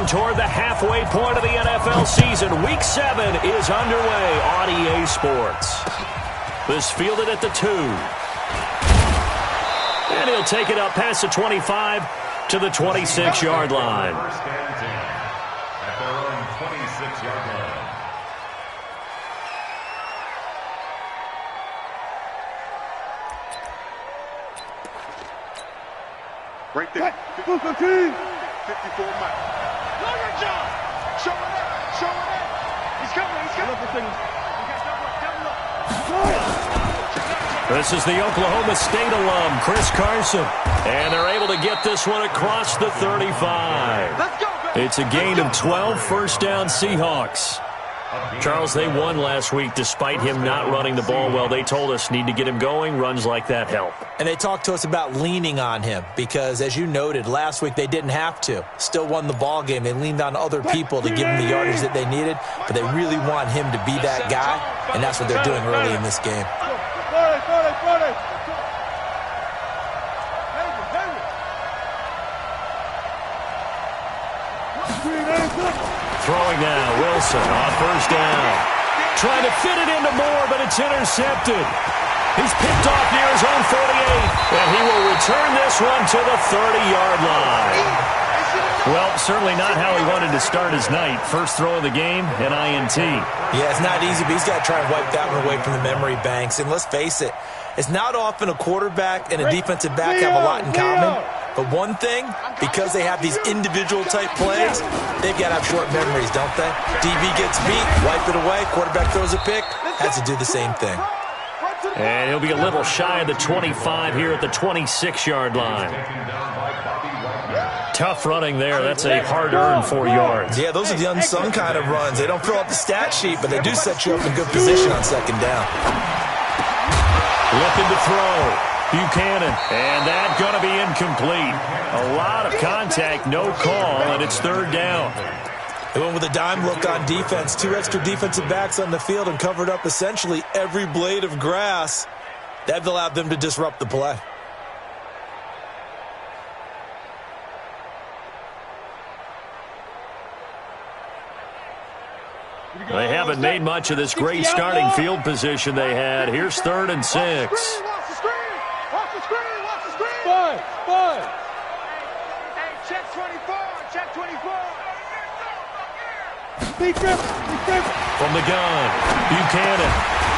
Marching toward the halfway point of the NFL season, Week 7 is underway on EA Sports. This fielded at the 2. And he'll take it up past the 25 to the 26-yard line. First and 10 at their own 26-yard line. Right there. 54 miles. Look at John. Show it up. Show it up. He's coming. He's coming. This is the Oklahoma State alum, Chris Carson. And they're able to get this one across the 35. Let's go, baby. It's a gain of 12, first down Seahawks. Charles, they won last week despite him not running the ball well. They told us need to get him going. Runs like that help. And they talked to us about leaning on him because, as you noted, last week they didn't have to. Still won the ball game. They leaned on other people to give him the yardage that they needed, but they really want him to be that guy, and that's what they're doing early in this game. Throwing now, Wilson on first down. Trying to fit it into Moore, but it's intercepted. He's picked off near his own 48, and he will return this one to the 30-yard line. Well, certainly not how he wanted to start his night. First throw of the game, an INT. Yeah, it's not easy, but he's got to try and wipe that one away from the memory banks. And let's face it, it's not often a quarterback and a defensive back have a lot in common. But one thing, because they have these individual-type plays, they've got to have short memories, don't they? DB gets beat, wipe it away, quarterback throws a pick, has to do the same thing. And he'll be a little shy of the 25 here at the 26-yard line. Tough running there. That's a hard-earned 4 yards. Yeah, those are the unsung kind of runs. They don't fill out the stat sheet, but they do set you up in good position on second down. Looking to throw. Buchanan, and that's going to be incomplete. A lot of contact, no call, and it's third down. They went with a dime look on defense. 2 extra defensive backs on the field and covered up essentially every blade of grass. That allowed them to disrupt the play. They haven't made much of this great starting field position they had. Here's 3rd and 6. Check 24. Check 24. From the gun, Buchanan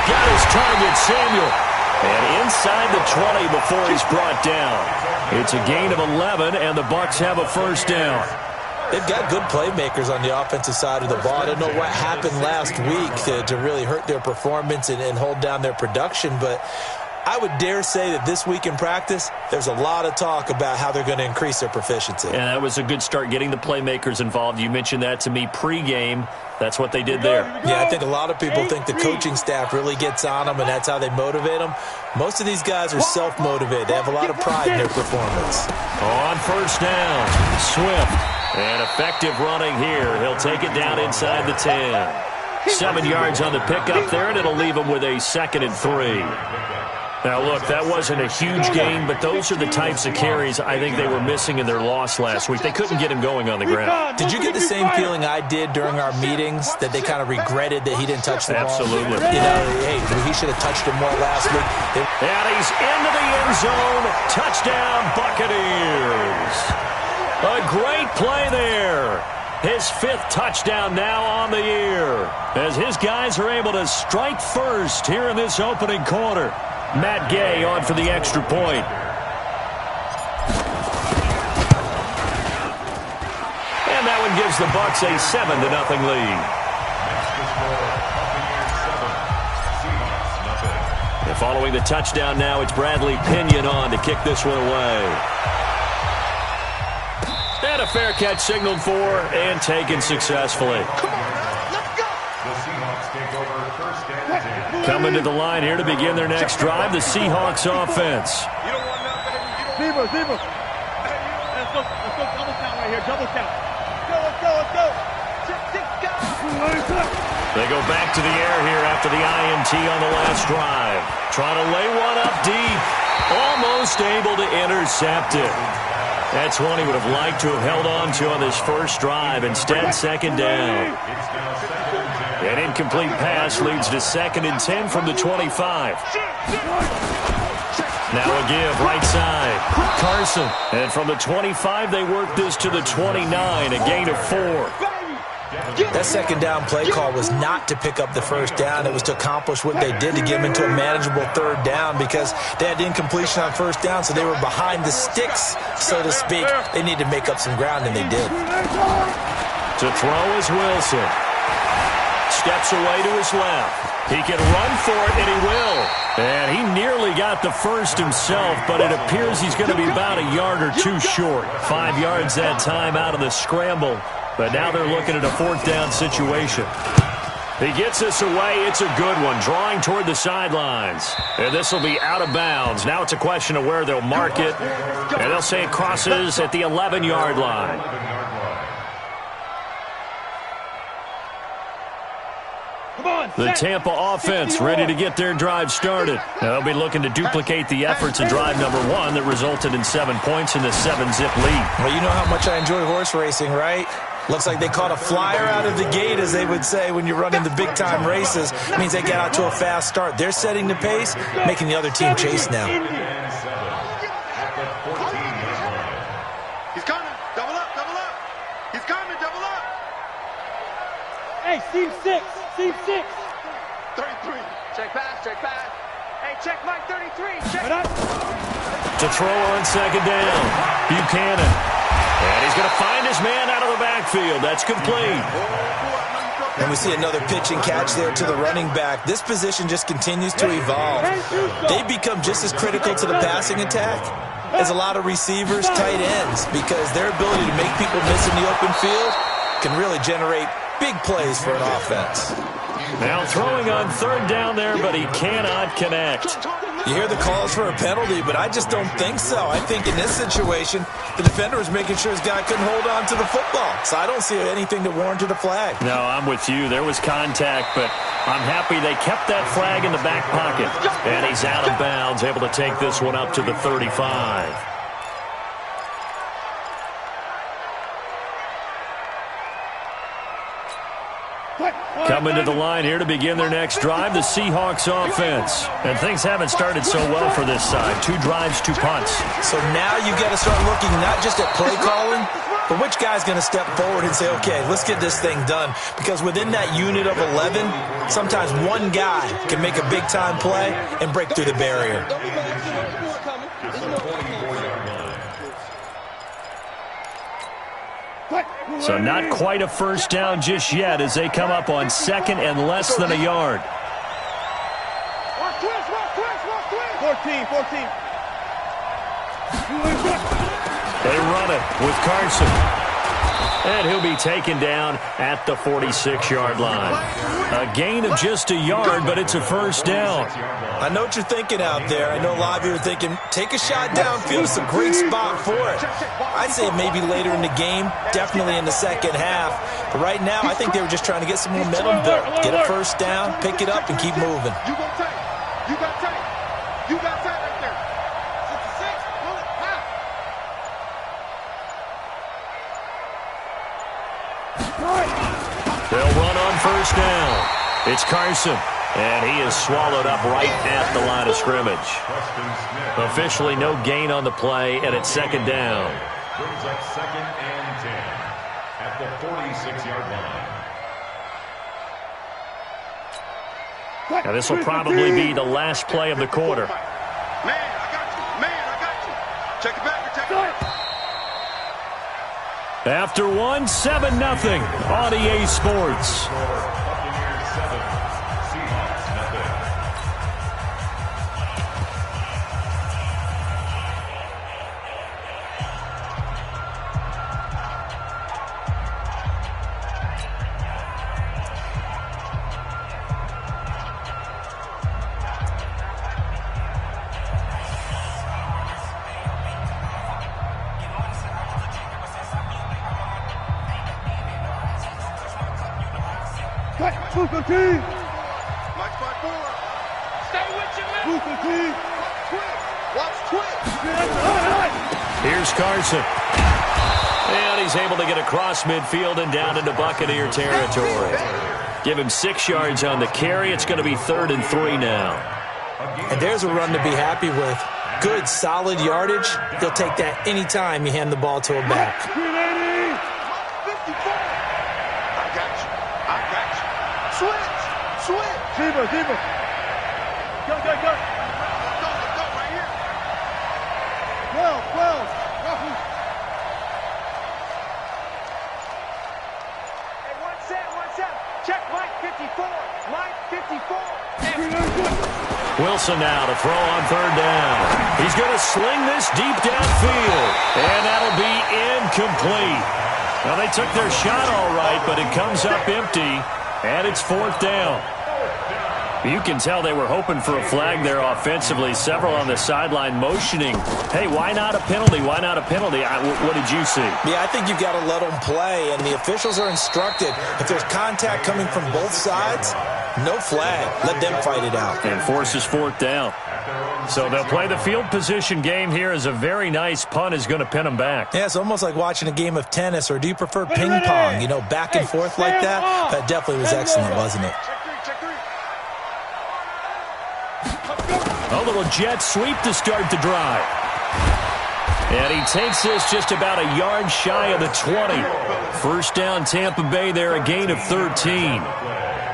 got his target, Samuel. And inside the 20 before he's brought down. It's a gain of 11, and the Bucs have a first down. They've got good playmakers on the offensive side of the ball. I don't know what happened last week to really hurt their performance and hold down their production, but I would dare say that this week in practice, there's a lot of talk about how they're going to increase their proficiency. And that was a good start getting the playmakers involved. You mentioned that to me pregame. That's what they did there. Yeah, I think a lot of people think the coaching staff really gets on them, and that's how they motivate them. Most of these guys are self-motivated. They have a lot of pride in their performance. On first down, Swift. And effective running here. He'll take it down inside the 10. 7 yards on the pickup there, and it'll leave him with a 2nd and 3. Now, look, that wasn't a huge gain, but those are the types of carries I think they were missing in their loss last week. They couldn't get him going on the ground. Did you get the same feeling I did during our meetings, that they kind of regretted that he didn't touch the ball? Absolutely. You know, hey, he should have touched it more last week. And he's into the end zone. Touchdown, Buccaneers. A great play there. His 5th touchdown now on the year, as his guys are able to strike first here in this opening quarter. Matt Gay on for the extra point. And that one gives the Bucs a 7-0 lead. And following the touchdown now, it's Bradley Pinion on to kick this one away. And a fair catch signaled for and taken successfully. Coming to the line here to begin their next drive, the Seahawks offense. Zebra. Let's go double count right here. Double count. Let's go. They go back to the air here after the INT on the last drive. Trying to lay one up deep. Almost able to intercept it. That's one he would have liked to have held on to on this first drive. Instead, second down. An incomplete pass leads to 2nd and 10 from the 25. Now a give, right side. Carson. And from the 25, they work this to the 29, a gain of 4. That second down play call was not to pick up the first down. It was to accomplish what they did to get them into a manageable third down because they had incompletion on first down, so they were behind the sticks, so to speak. They needed to make up some ground, and they did. To throw is Wilson. Steps away to his left. He can run for it, and he will. And he nearly got the first himself, but it appears he's going to be about a yard or two short. 5 yards that time out of the scramble. But now they're looking at a 4th down situation. He gets this away. It's a good one, drawing toward the sidelines. And this will be out of bounds. Now it's a question of where they'll mark it. And they'll say it crosses at the 11-yard line. The Tampa offense ready to get their drive started. Now they'll be looking to duplicate the efforts in drive number 1 that resulted in 7 points in the 7-zip lead. Well, you know how much I enjoy horse racing, right? Looks like they caught a flyer out of the gate, as they would say when you're running the big-time races. It means they get out to a fast start. They're setting the pace, making the other team chase now. He's coming. Double up, double up. He's coming, double up. Hey, seam 6. Seam 6. 33. Check pass, check pass. Hey, check Mike 33. Check. To throw on second down. Buchanan. And he's going to find his man out of the backfield. That's complete. And we see another pitch and catch there to the running back. This position just continues to evolve. They become just as critical to the passing attack as a lot of receivers, tight ends, because their ability to make people miss in the open field can really generate big plays for an offense. Now throwing on 3rd down there, but he cannot connect. You hear the calls for a penalty, but I just don't think so. I think in this situation, the defender was making sure his guy couldn't hold on to the football. So I don't see anything that warranted a flag. No, I'm with you. There was contact, but I'm happy they kept that flag in the back pocket. And he's out of bounds, able to take this one up to the 35. Coming to the line here to begin their next drive, the Seahawks offense. And things haven't started so well for this side. 2 drives, 2 punts. So now you got to start looking not just at play calling, but which guy's going to step forward and say, okay, let's get this thing done. Because within that unit of 11, sometimes one guy can make a big-time play and break through the barrier. So not quite a first down just yet as they come up on 2nd and less than a yard. 14. They run it with Carson. And he'll be taken down at the 46-yard line. A gain of just a yard, but it's a first down. I know what you're thinking out there. I know a lot of you are thinking, take a shot downfield. It's a great spot for it. I'd say maybe later in the game, definitely in the second half. But right now, I think they were just trying to get some momentum built. Get a first down, pick it up, and keep moving. You got tight. You got tight. You got tight right there. 66. Pull it. Half. They'll run on first down. It's Carson. And he is swallowed up right at the line of scrimmage. Officially no gain on the play, and it's 2nd down. Brings up 2nd and 10 at the 46-yard line. Now this will probably be the last play of the quarter. Man, I got you. Man, I got you. Check it back. Check it back. After 1, 7-0 on EA Sports. Booker team. Mike 5-4. Stay with your man. Booker team. Watch Twitch. Watch Twitch. Here's Carson. And he's able to get across midfield and down into Buccaneer territory. Give him 6 yards on the carry. It's going to be 3rd and 3 now. And there's a run to be happy with. Good, solid yardage. He'll take that anytime you hand the ball to a back. I got you. Switch. Deeper. Go. Let's go right here. 12. Hey, one set. Check Mike 54. Wilson now to throw on 3rd down. He's going to sling this deep downfield. And that'll be incomplete. Now, they took their shot all right, but it comes up empty. And it's 4th down. You can tell they were hoping for a flag there offensively. Several on the sideline motioning, hey, why not a penalty? What did you see? Yeah, I think you've got to let them play, and the officials are instructed. If there's contact coming from both sides, no flag. Let them fight it out. And forces 4th down. So they'll play the field position game here as a very nice punt is going to pin them back. Yeah, it's almost like watching a game of tennis, or do you prefer ping pong? You know, back and forth like that? That definitely was excellent, wasn't it? A little jet sweep to start the drive. And he takes this just about a yard shy of the 20. 1st down Tampa Bay there, a gain of 13.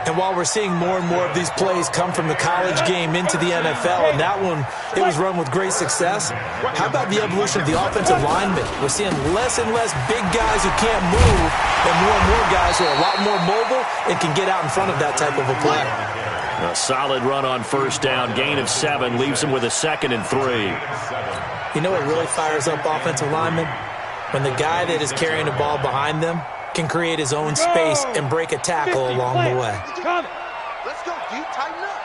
And while we're seeing more and more of these plays come from the college game into the NFL, and that one, it was run with great success, how about the evolution of the offensive linemen? We're seeing less and less big guys who can't move, and more guys who are a lot more mobile and can get out in front of that type of a play. A solid run on 1st down, gain of 7, leaves him with a 2nd and 3. You know what really fires up offensive linemen? When the guy that is carrying the ball behind them can create his own space and break a tackle along the way. Let's go, D. Tighten up.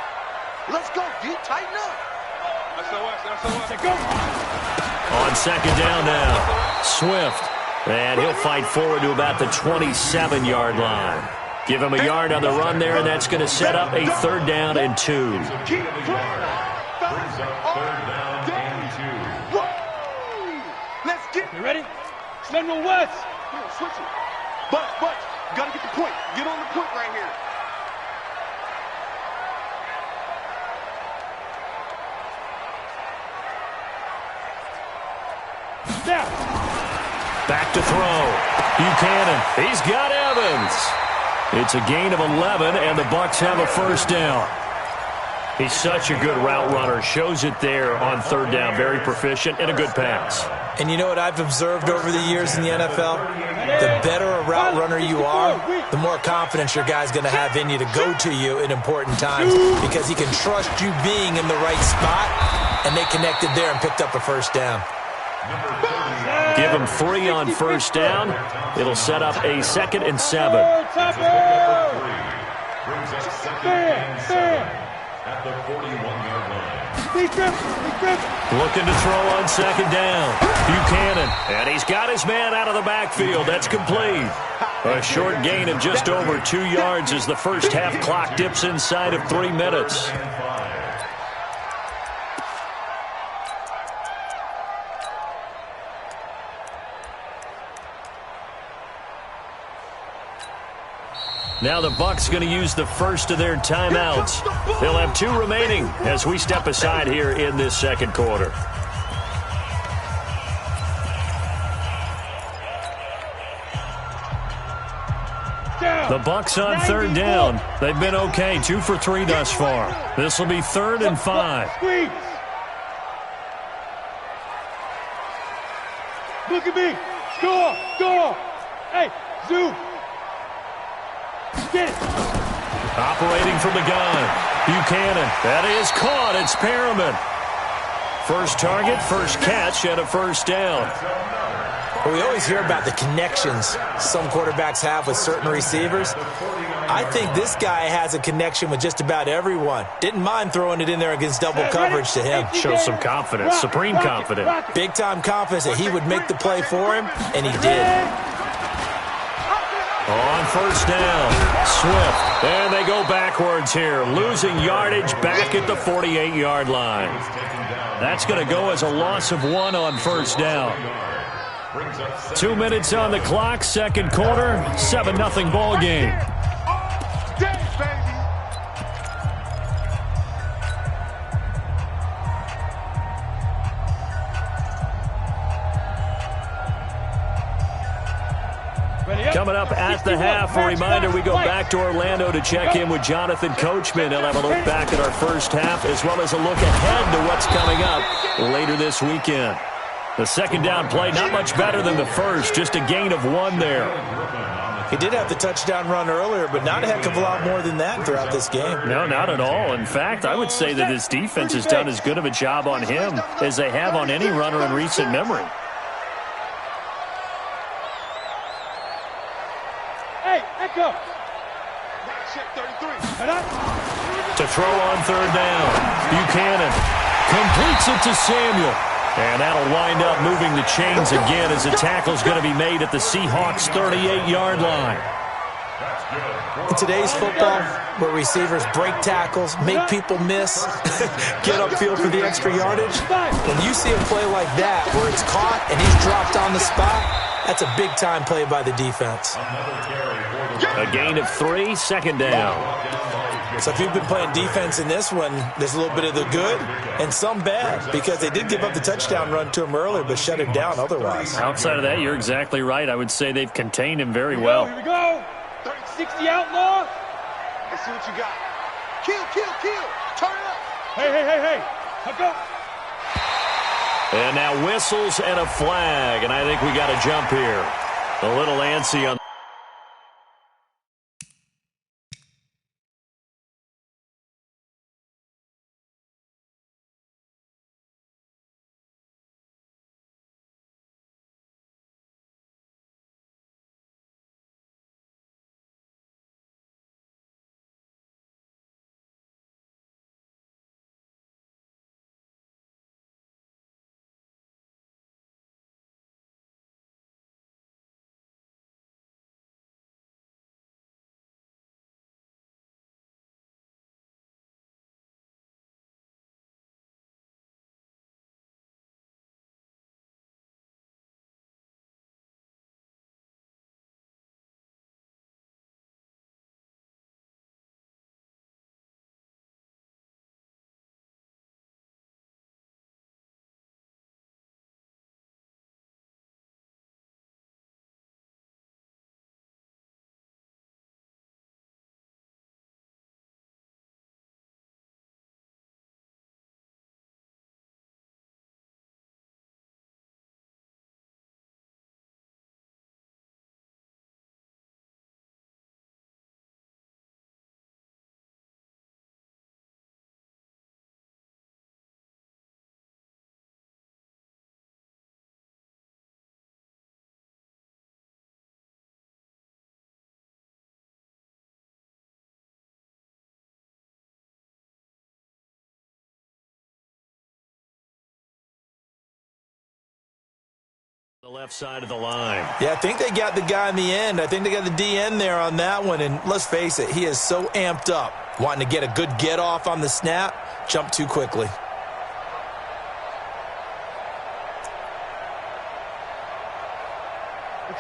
On 2nd down now, Swift. And he'll fight forward to about the 27-yard line. Give him a yard on the run there, and that's going to set up a 3rd down and 2. Brings up 3rd down and 2. Let's get You ready? Slenderman West. Switch it. But, you got to get the point. Get on the point right here. Down. Back to throw. Buchanan. He's got Evans. It's a gain of 11, and the Bucs have a 1st down. He's such a good route runner. Shows it there on 3rd down. Very proficient and a good pass. And you know what I've observed over the years in the NFL? The better a route runner you are, the more confidence your guy's going to have in you to go to you in important times, because he can trust you being in the right spot, and they connected there and picked up a 1st down. Give him 3 on 1st down. It'll set up a 2nd and 7. Brings up 2nd and 7 at the 41-yard line. Looking to throw on 2nd down. Buchanan. And he's got his man out of the backfield. That's complete. A short gain of just over 2 yards as the first half clock dips inside of 3 minutes. Now the Bucs going to use the first of their timeouts. They'll have 2 remaining as we step aside here in this 2nd quarter. The Bucs on 3rd down. They've been okay, 2 for 3 thus far. This will be 3rd and 5. Look at me. Score. Hey, zoom. Get it. Operating from the gun. Buchanan. That is caught. It's Perriman. First target, first catch, and a 1st down. Well, we always hear about the connections some quarterbacks have with certain receivers. I think this guy has a connection with just about everyone. Didn't mind throwing it in there against double coverage to him. Shows some confidence, supreme confidence. Big-time confidence that he would make the play for him, and he did. On first down, Swift. And they go backwards here, losing yardage back at the 48-yard line. That's going to go as a loss of 1 on first down. 2 minutes on the clock, second quarter, 7-0 ball game. Coming up at the half, a reminder, we go back to Orlando to check in with Jonathan Coachman. He'll have a look back at our first half as well as a look ahead to what's coming up later this weekend. The second down play, not much better than the first, just a gain of 1 there. He did have the touchdown run earlier, but not a heck of a lot more than that throughout this game. No, not at all. In fact, I would say that his defense has done as good of a job on him as they have on any runner in recent memory. Go. To throw on third down. Buchanan completes it to Samuel. And that'll wind up moving the chains again as the tackle's going to be made at the Seahawks' 38-yard line. In today's football, where receivers break tackles, make people miss, get upfield for the extra yardage, when you see a play like that where it's caught and he's dropped on the spot, that's a big-time play by the defense. A gain of 3, second down. So if you've been playing defense in this one, there's a little bit of the good and some bad because they did give up the touchdown run to him earlier but shut him down otherwise. Outside of that, you're exactly right. I would say they've contained him very well. Here we go. 60 outlaw. Let's see what you got. Kill. Turn it up. Hey. Let's go. And now whistles and a flag, and I think we got a jump here. A little antsy on. The left side of the line. Yeah, I think they got the guy in the end. I think they got the DN there on that one. And let's face it, he is so amped up, wanting to get a good get off on the snap, jump too quickly.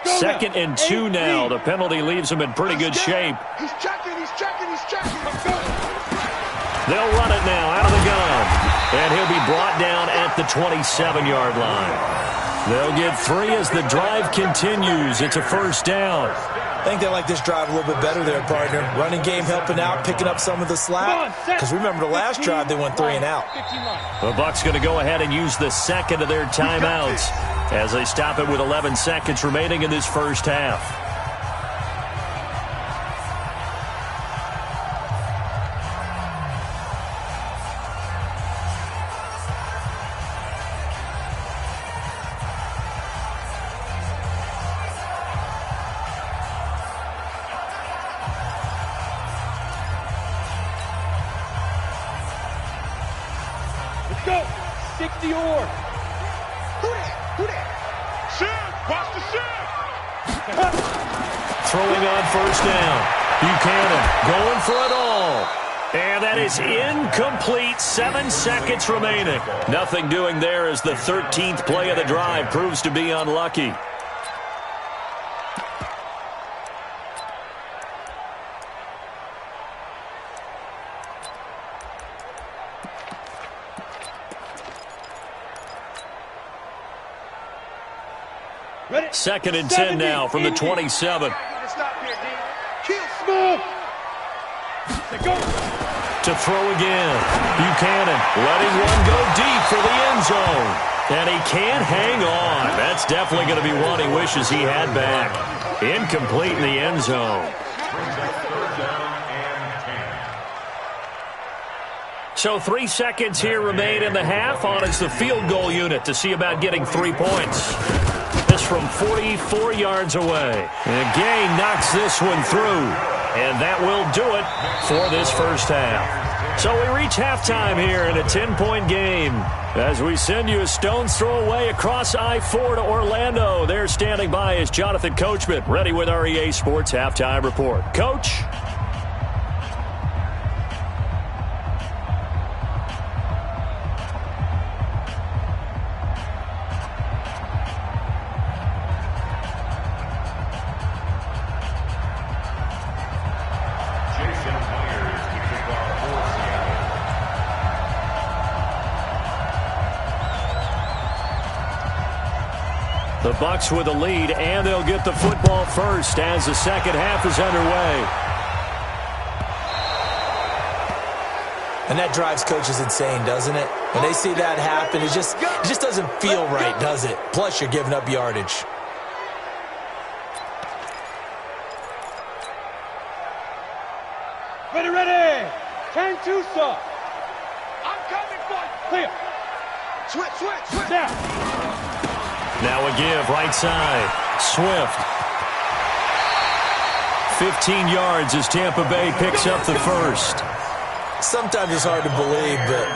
Second and 2 now. The penalty leaves him in pretty good shape. He's checking. They'll run it now out of the gun. And he'll be brought down at the 27-yard line. They'll get 3 as the drive continues. It's a first down. I think they like this drive a little bit better there, partner. Running game helping out, picking up some of the slack. Because remember, the last drive they went 3 and out. The Bucs going to go ahead and use the second of their timeouts as they stop it with 11 seconds remaining in this first half. Go! 60 or. Who that? Shift! Watch the shift! throwing on first down. Buchanan going for it all. And that is incomplete. 7 seconds remaining. Nothing doing there as the 13th play of the drive proves to be unlucky. Second and 10 now from the 27. To throw again. Buchanan letting one go deep for the end zone. And he can't hang on. That's definitely going to be one he wishes he had back. Incomplete in the end zone. So 3 seconds here remain in the half. On is the field goal unit to see about getting 3 points. This from 44 yards away. And Gay knocks this one through. And that will do it for this first half. So we reach halftime here in a 10-point game. As we send you a stone's throw away across I-4 to Orlando. There standing by is Jonathan Coachman, ready with our EA Sports Halftime Report. Coach? The Bucs with a lead, and they'll get the football first as the second half is underway. And that drives coaches insane, doesn't it? When they see that happen, it just doesn't feel right, does it? Plus, you're giving up yardage. Ready. 10-2 stop. I'm coming for you. Clear. Switch. Now a give, right side. Swift. 15 yards as Tampa Bay picks up the first. Sometimes it's hard to believe, but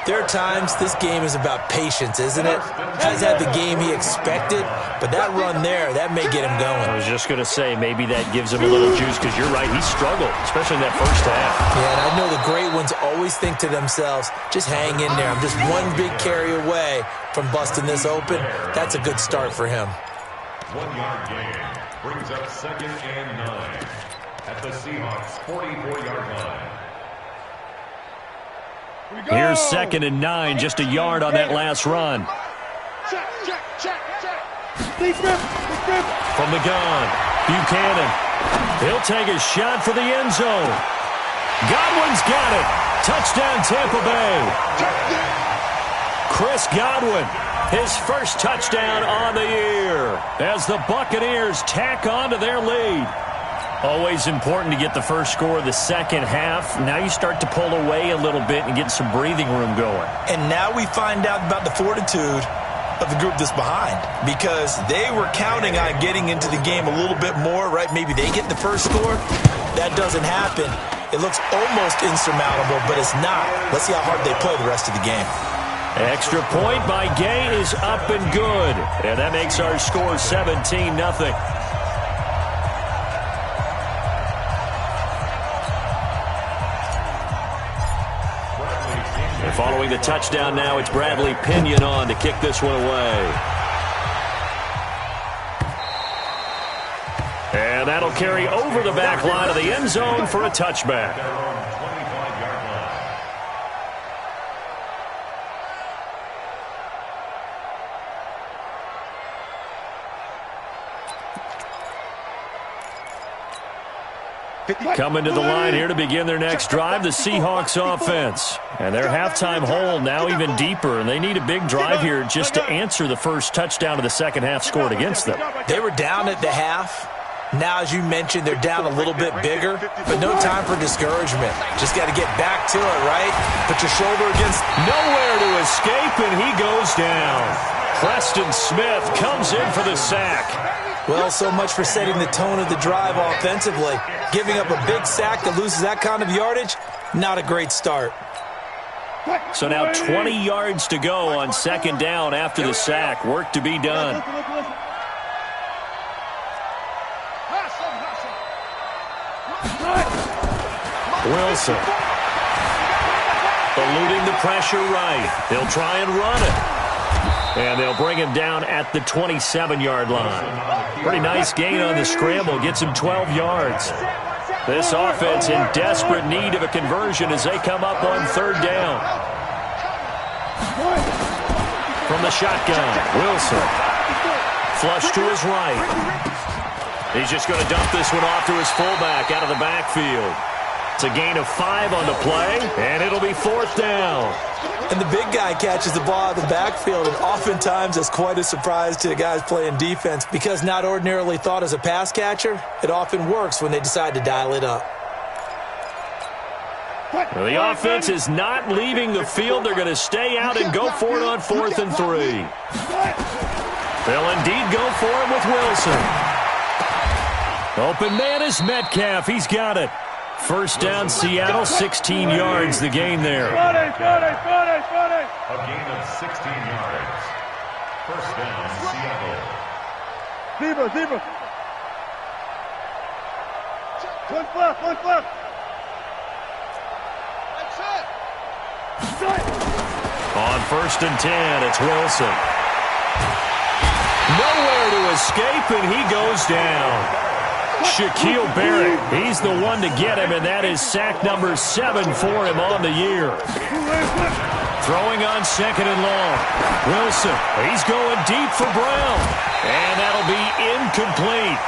there are times this game is about patience, isn't it? Has had the game he expected, but that run there, that may get him going. I was just going to say, maybe that gives him a little juice, because you're right, he struggled, especially in that first half. Yeah, and I know the great ones always think to themselves, just hang in there. I'm just one big carry away from busting this open. That's a good start for him. 1 yard gain brings up 2nd and 9 at the Seahawks 44-yard line. Here's 2nd and 9, just a yard on that last run. Check. From the gun, Buchanan. He'll take a shot for the end zone. Godwin's got it. Touchdown, Tampa Bay. Chris Godwin, his first touchdown on the year as the Buccaneers tack on to their lead. Always important to get the first score of the second half. Now you start to pull away a little bit and get some breathing room going. And now we find out about the fortitude of the group that's behind, because they were counting on getting into the game a little bit more, right? Maybe they get the first score. That doesn't happen. It looks almost insurmountable, but it's not. Let's see how hard they play the rest of the game. Extra point by Gay is up and good. And that makes our score 17-0. And following the touchdown now, it's Bradley Pinion on to kick this one away. And that'll carry over the back line of the end zone for a touchback. Coming to the line here to begin their next drive, the Seahawks offense. And their halftime hole now even deeper, and they need a big drive here just to answer the first touchdown of the second half scored against them. They were down at the half. Now, as you mentioned, they're down a little bit bigger, but no time for discouragement. Just got to get back to it, right? Put your shoulder against... Nowhere to escape, and he goes down. Preston Smith comes in for the sack. Well, so much for setting the tone of the drive offensively. Giving up a big sack that loses that kind of yardage, not a great start. So now 20 yards to go on second down after the sack. Work to be done. Wilson. Eluding the pressure right. He'll try and run it. And they'll bring him down at the 27-yard line. Pretty nice gain on the scramble. Gets him 12 yards. This offense in desperate need of a conversion as they come up on third down. From the shotgun, Wilson. Flush to his right. He's just going to dump this one off to his fullback out of the backfield. It's a gain of 5 on the play, and it'll be fourth down. And the big guy catches the ball out of the backfield, and oftentimes it's quite a surprise to the guys playing defense because not ordinarily thought as a pass catcher, it often works when they decide to dial it up. Well, the offense is not leaving the field. They're going to stay out and go for it on 4th and 3. They'll indeed go for it with Wilson. Open man is Metcalf. He's got it. First down, Seattle, 16 yards, the gain there. A gain of 16 yards. First down, Seattle. Zebra. One flip. On 1st and 10, it's Wilson. Nowhere to escape, and he goes down. Shaquille Barrett, he's the one to get him, and that is sack number 7 for him on the year. Throwing on 2nd and long. Wilson, he's going deep for Brown, and that'll be incomplete.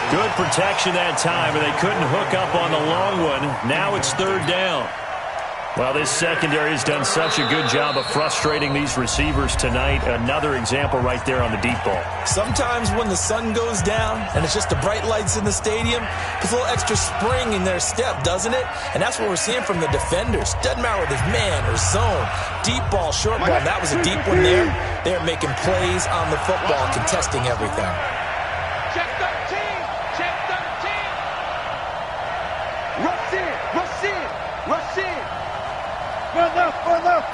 Good protection that time, and they couldn't hook up on the long one. Now it's third down. Well, this secondary has done such a good job of frustrating these receivers tonight. Another example right there on the deep ball. Sometimes when the sun goes down and it's just the bright lights in the stadium, there's a little extra spring in their step, doesn't it? And that's what we're seeing from the defenders. Doesn't matter whether it's man or zone. Deep ball, short ball. That was a deep one there. They're making plays on the football, contesting everything. Check 13. Check 13. Rush in. Run left.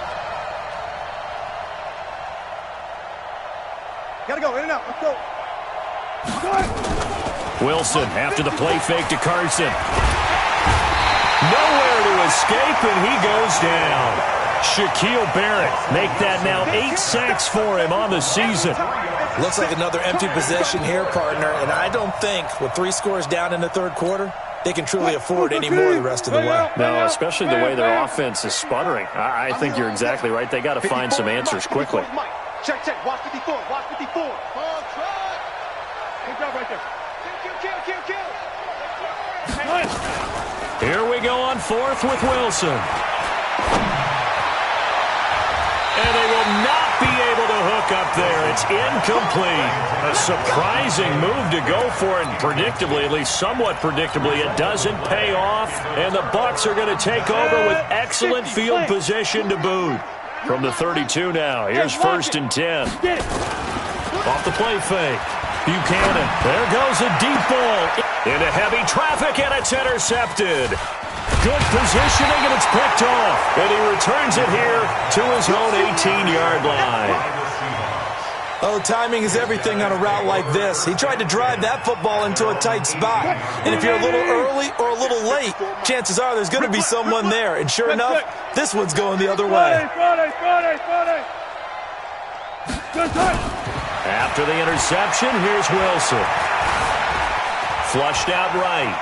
Gotta go, in and out, let's go. Wilson after the play fake to Carson. Nowhere to escape, and he goes down. Shaquille Barrett make that now 8 sacks for him on the season. Looks like another empty possession here, partner, and I don't think with 3 scores down in the third quarter, they can truly afford any more the rest of the way. No, especially the way their offense is sputtering. I think you're exactly right. They got to find some answers quickly. Check. Watch 54. Good job right there. Kill. Here we go on 4th with Wilson. And they will not be able to hook up there. It's incomplete. A surprising move to go for it. Predictably, at least somewhat predictably, it doesn't pay off. And the Bucs are going to take over with excellent field position to boot. From the 32 now, here's 1st and 10. Off the play fake. Buchanan, there goes a deep ball. Into heavy traffic, and it's intercepted. Good positioning, and it's picked off. And he returns it here to his own 18-yard line. Oh, timing is everything on a route like this. He tried to drive that football into a tight spot. And if you're a little early or a little late, chances are there's going to be someone there. And sure enough, this one's going the other way. After the interception, here's Wilson. Flushed out right.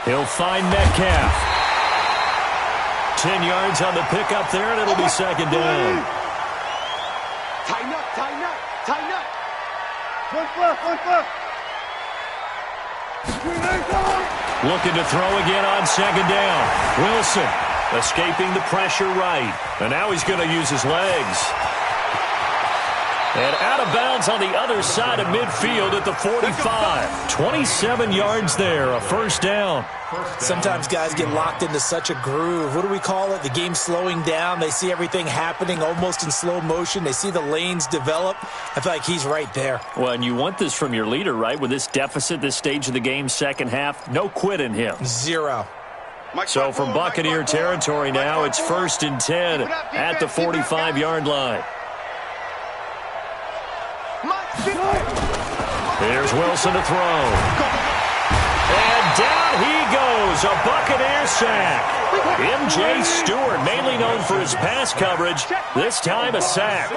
He'll find Metcalf. 10 yards on the pickup there, and it'll be second down. Tighten up. One flip. Looking to throw again on second down. Wilson escaping the pressure right. And now he's going to use his legs. And out of bounds on the other side of midfield at the 45. 27 yards there, a first down. Sometimes guys get locked into such a groove. What do we call it? The game's slowing down. They see everything happening almost in slow motion. They see the lanes develop. I feel like he's right there. Well, and you want this from your leader, right? With this deficit, this stage of the game, second half, no quit in him. 0. So from Buccaneer territory now, it's 1st and 10 at the 45-yard line. Here's Wilson to throw. And down he goes. A Buccaneer sack. M.J. Stewart, mainly known for his pass coverage, this time a sack.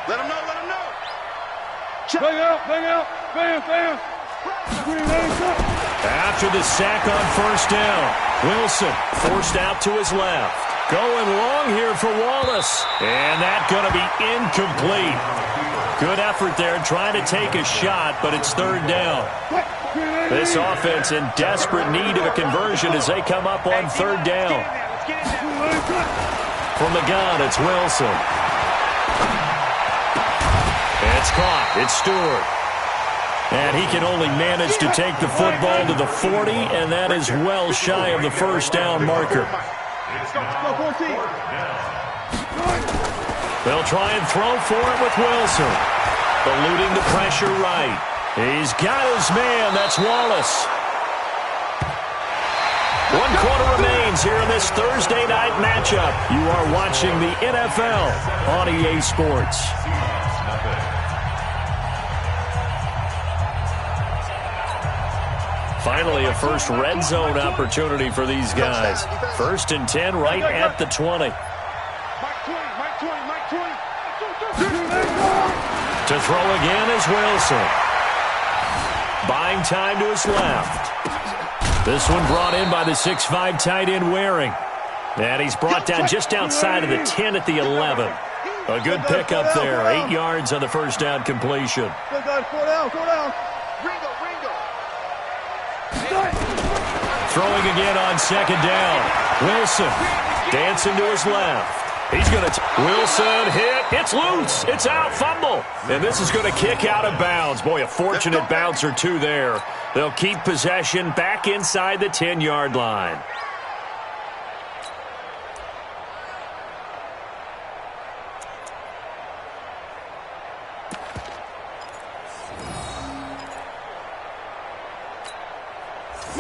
Let him know. Bang out. Bam. After the sack on first down, Wilson forced out to his left. Going long here for Wallace. And that's going to be incomplete. Good effort there trying to take a shot, but it's third down. This offense in desperate need of a conversion as they come up on third down. From the gun, it's Wilson. It's caught. It's Stewart. And he can only manage to take the football to the 40, and that is well shy of the first down marker. They'll try and throw for it with Wilson. Eluding the pressure right. He's got his man. That's Wallace. 1 quarter remains here in this Thursday night matchup. You are watching the NFL on EA Sports. Finally, a first red zone opportunity for these guys. 1st and 10 right at the 20. To throw again is Wilson. Buying time to his left. This one brought in by the 6'5" tight end Waring. And he's brought down just outside of the 10 at the 11. A good pickup there. 8 yards on the first down completion. 4 down. Throwing again on second down. Wilson dancing to his left. He's going to Wilson hit. It's loose. It's out. Fumble. And this is going to kick out of bounds. Boy, a fortunate bounce or two there. They'll keep possession back inside the 10-yard line.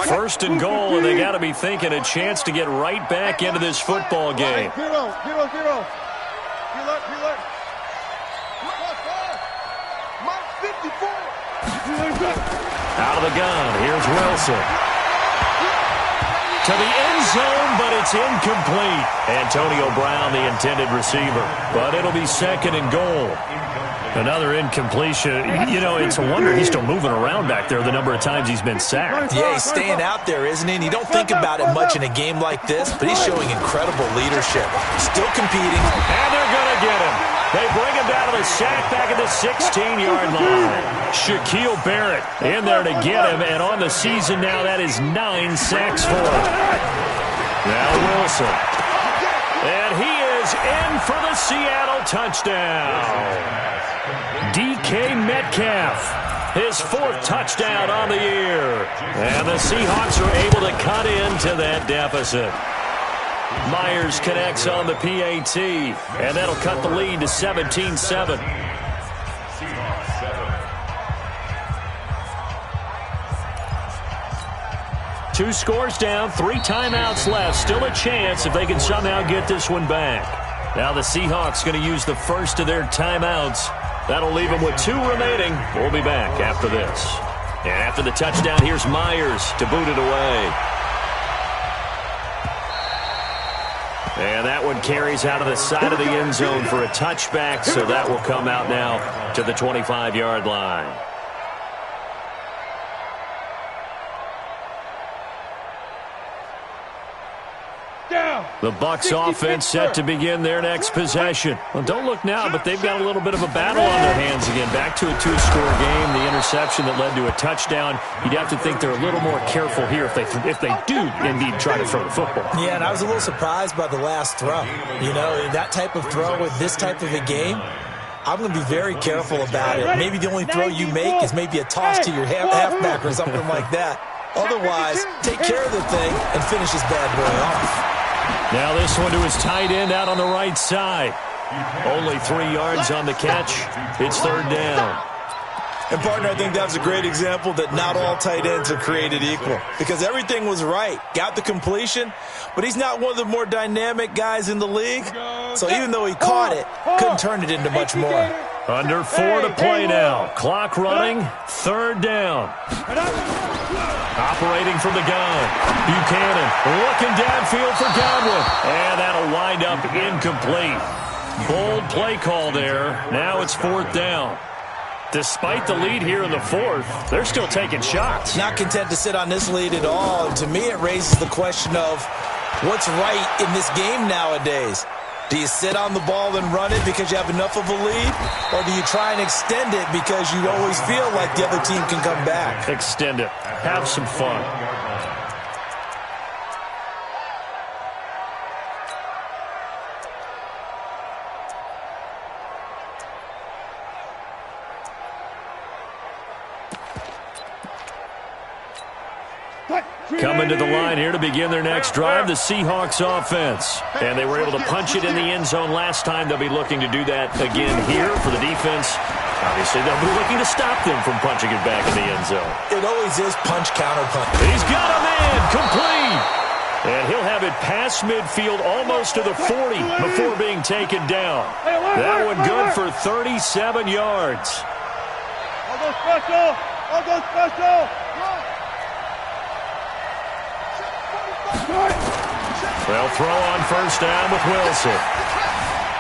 First and goal, and they got to be thinking a chance to get right back into this football game. 0. Out of the gun, here's Wilson. To the end zone, but it's incomplete. Antonio Brown, the intended receiver. But it'll be 2nd and goal. Another incompletion. You know, it's a wonder he's still moving around back there the number of times he's been sacked. Yeah, he's staying out there, isn't he? And you don't think about it much in a game like this, but he's showing incredible leadership. Still competing. And they're going to get him. They bring him down to the sack back at the 16-yard line. Shaquille Barrett in there to get him, and on the season now, that is 9 sacks for him. Now Wilson. And he is in for the Seattle touchdown. DK Metcalf, his 4th touchdown on the year. And the Seahawks are able to cut into that deficit. Myers connects on the PAT, and that'll cut the lead to 17-7. Two scores down, 3 timeouts left. Still a chance if they can somehow get this one back. Now the Seahawks going to use the first of their timeouts. That'll leave them with 2 remaining. We'll be back after this. And after the touchdown, here's Myers to boot it away. And that one carries out of the side of the end zone for a touchback, so that will come out now to the 25-yard line. The Bucs offense set to begin their next possession. Well, don't look now, but they've got a little bit of a battle on their hands again. Back to a 2-score game. The interception that led to a touchdown. You'd have to think they're a little more careful here if they do indeed try to throw the football. Yeah, and I was a little surprised by the last throw. You know, that type of throw with this type of a game, I'm going to be very careful about it. Maybe the only throw you make is maybe a toss to your halfback or something like that. Otherwise, take care of the thing and finish this bad boy off. Now this one to his tight end out on the right side. Only 3 yards on the catch. It's third down. And, partner, I think that's a great example that not all tight ends are created equal. Because everything was right. Got the completion, but he's not one of the more dynamic guys in the league. So even though he caught it, couldn't turn it into much more. Under 4 to play now. Clock running. 3rd down. Operating from the gun. Buchanan looking downfield for Godwin. And that'll wind up incomplete. Bold play call there. Now it's 4th down. Despite the lead here in the 4th, they're still taking shots. Not content to sit on this lead at all. And to me, it raises the question of what's right in this game nowadays. Do you sit on the ball and run it because you have enough of a lead? Or do you try and extend it because you always feel like the other team can come back? Extend it. Have some fun. Coming to the line here to begin their next drive, the Seahawks offense. And they were able to punch it in the end zone last time. They'll be looking to do that again here for the defense. Obviously, they'll be looking to stop them from punching it back in the end zone. It always is punch, counter punch. He's got a man, complete. And he'll have it past midfield almost to the 40 before being taken down. That one good for 37 yards. I'll go special. I'll go special. They'll throw on 1st down with Wilson.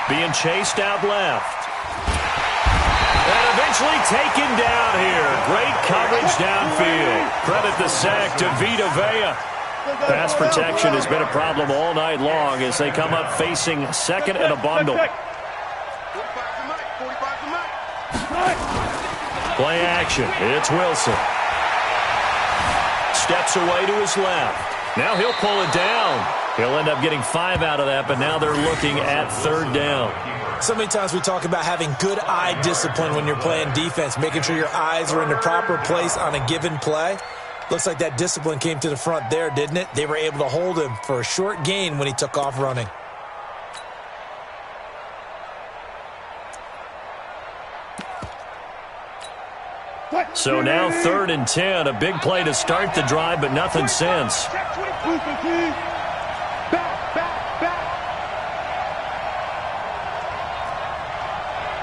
Being chased out left. And eventually taken down here. Great coverage downfield. Credit the sack to Vita Vea. Pass protection has been a problem all night long as they come up facing 2nd and a bundle. Play action. It's Wilson. Steps away to his left. Now he'll pull it down. He'll end up getting 5 out of that, but now they're looking at 3rd down. So many times we talk about having good eye discipline when you're playing defense, making sure your eyes are in the proper place on a given play. Looks like that discipline came to the front there, didn't it? They were able to hold him for a short gain when he took off running. So now 3rd and 10, a big play to start the drive, but nothing since. Back.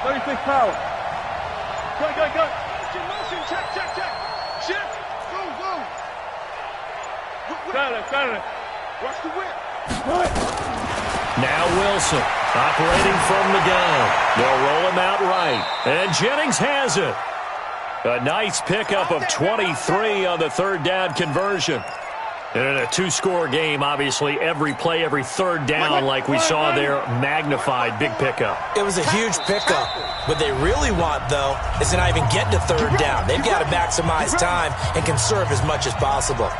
36 power. Go. Motion, check. Shift. Go. Silent. Watch the whip. Now Wilson, operating from the gun. They'll roll him out right. And Jennings has it. A nice pickup of 23 on the 3rd down conversion. And in a 2-score game, obviously, every play, every 3rd down, like we saw there, magnified, big pickup. It was a huge pickup. What they really want, though, is to not even get to 3rd down. They've got to maximize time and conserve as much as possible.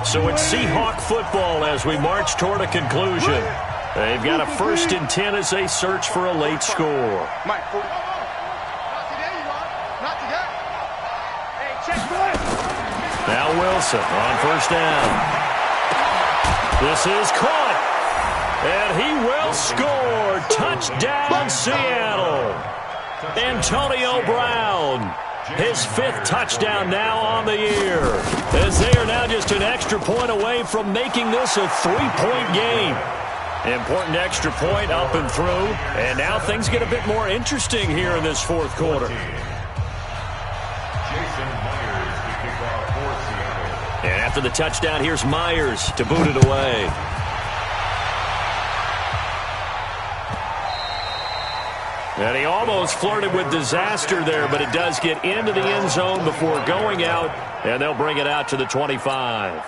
So it's Seahawk football as we march toward a conclusion. They've got a 1st and 10 as they search for a late score. Now Wilson on 1st down. This is caught. And he will score. Touchdown, Seattle. Antonio Brown. His 5th touchdown now on the year. As they are now just an extra point away from making this a 3-point game. Important extra point up and through. And now things get a bit more interesting here in this 4th quarter. And after the touchdown, here's Myers to boot it away. And he almost flirted with disaster there, but it does get into the end zone before going out, and they'll bring it out to the 25.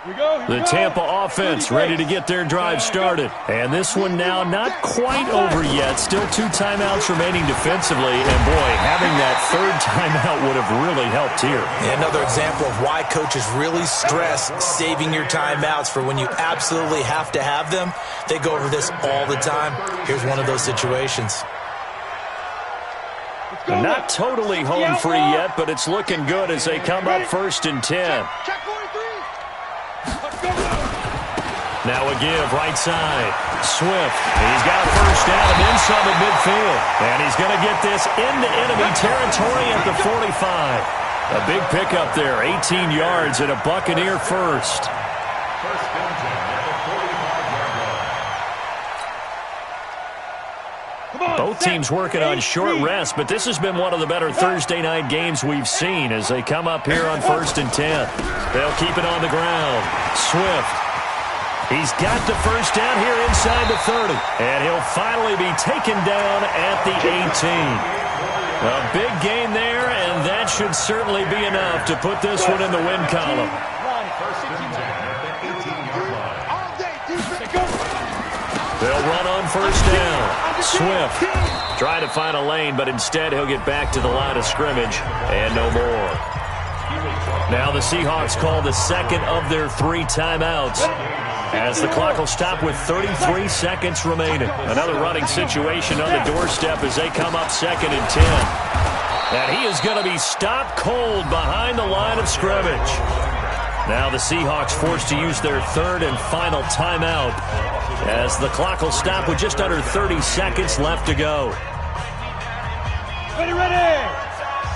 The Tampa offense ready to get their drive started. And this one now not quite over yet. Still 2 timeouts remaining defensively. And, boy, having that 3rd timeout would have really helped here. Yeah, another example of why coaches really stress saving your timeouts for when you absolutely have to have them. They go over this all the time. Here's one of those situations. Not totally home free yet, but it's looking good as they come up 1st and 10. Now a give, right side. Swift, he's got a 1st down and then some at midfield. And he's going to get this into enemy territory at the 45. A big pickup there, 18 yards and a Buccaneer first. First and 10 at the 45-yard line. Both teams working on short rest, but this has been one of the better Thursday night games we've seen as they come up here on first and 10. They'll keep it on the ground. Swift. He's got the first down here inside the 30, and he'll finally be taken down at the 18. A big gain there, and that should certainly be enough to put this one in the win column. First and 10 at the 18-yard line. They'll run on first down. Swift trying to find a lane, but instead he'll get back to the line of scrimmage and no more. Now the Seahawks call the second of their 3 timeouts, as the clock will stop with 33 seconds remaining. Another running situation on the doorstep as they come up second and 10. And he is going to be stopped cold behind the line of scrimmage. Now the Seahawks forced to use their 3rd and final timeout, as the clock will stop with just under 30 seconds left to go. Ready,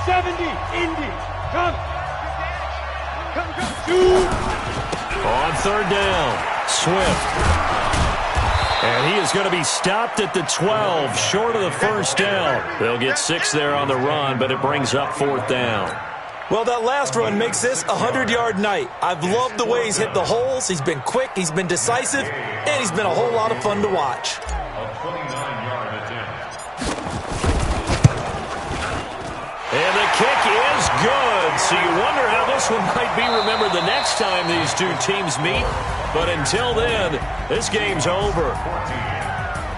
70, Indy, come. On 3rd down. Swift. And he is going to be stopped at the 12, short of the first down. They'll get 6 there on the run, but it brings up 4th down. Well, that last run makes this a 100-yard night. I've loved the way he's hit the holes. He's been quick, he's been decisive, and he's been a whole lot of fun to watch. A 29-yard attempt. And the kick is good. So you wonder how this one might be remembered the next time these two teams meet. But until then, this game's over.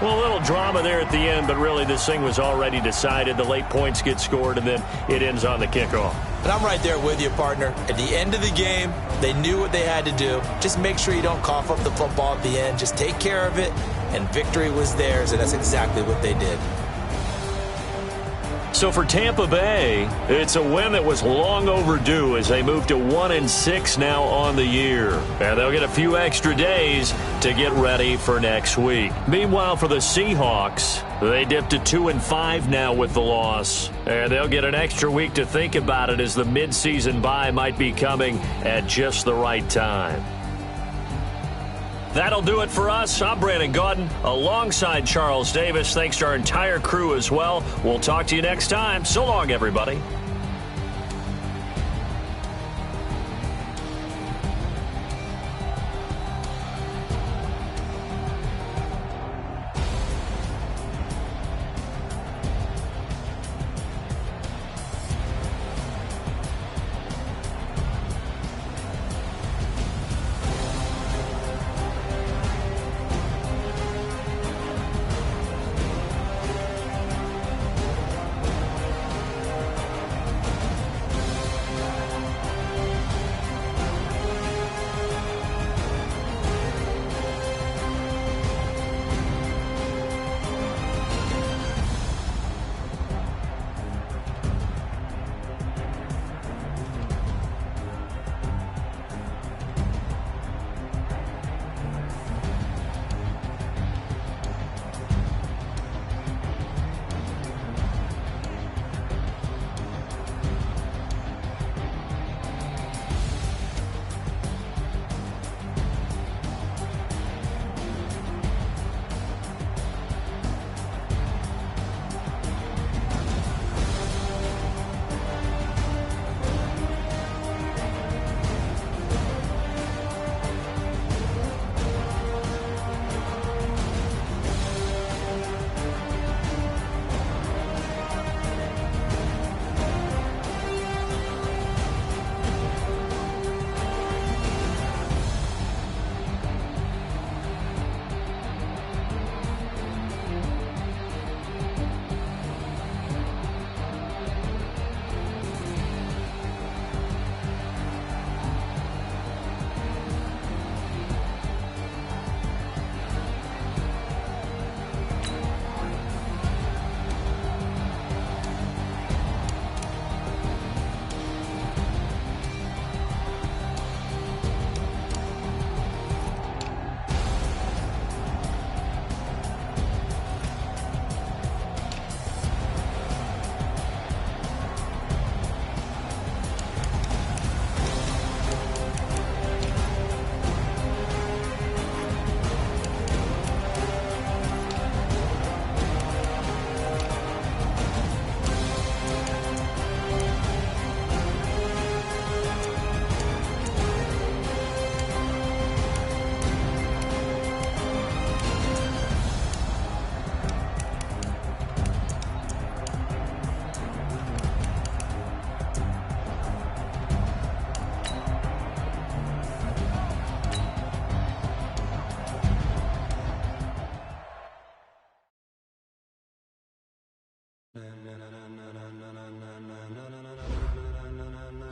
Well, a little drama there at the end, but really this thing was already decided. The late points get scored, and then it ends on the kickoff. And I'm right there with you, partner. At the end of the game, they knew what they had to do. Just make sure you don't cough up the football at the end. Just take care of it, and victory was theirs, and that's exactly what they did. So for Tampa Bay, it's a win that was long overdue as they move to 1-6 now on the year. And they'll get a few extra days to get ready for next week. Meanwhile, for the Seahawks, they dipped to 2-5 now with the loss. And they'll get an extra week to think about it, as the midseason bye might be coming at just the right time. That'll do it for us. I'm Brandon Gaudin alongside Charles Davis. Thanks to our entire crew as well. We'll talk to you next time. So long, everybody.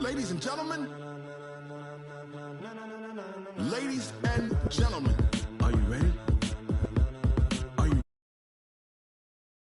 Ladies and gentlemen. Ladies and gentlemen.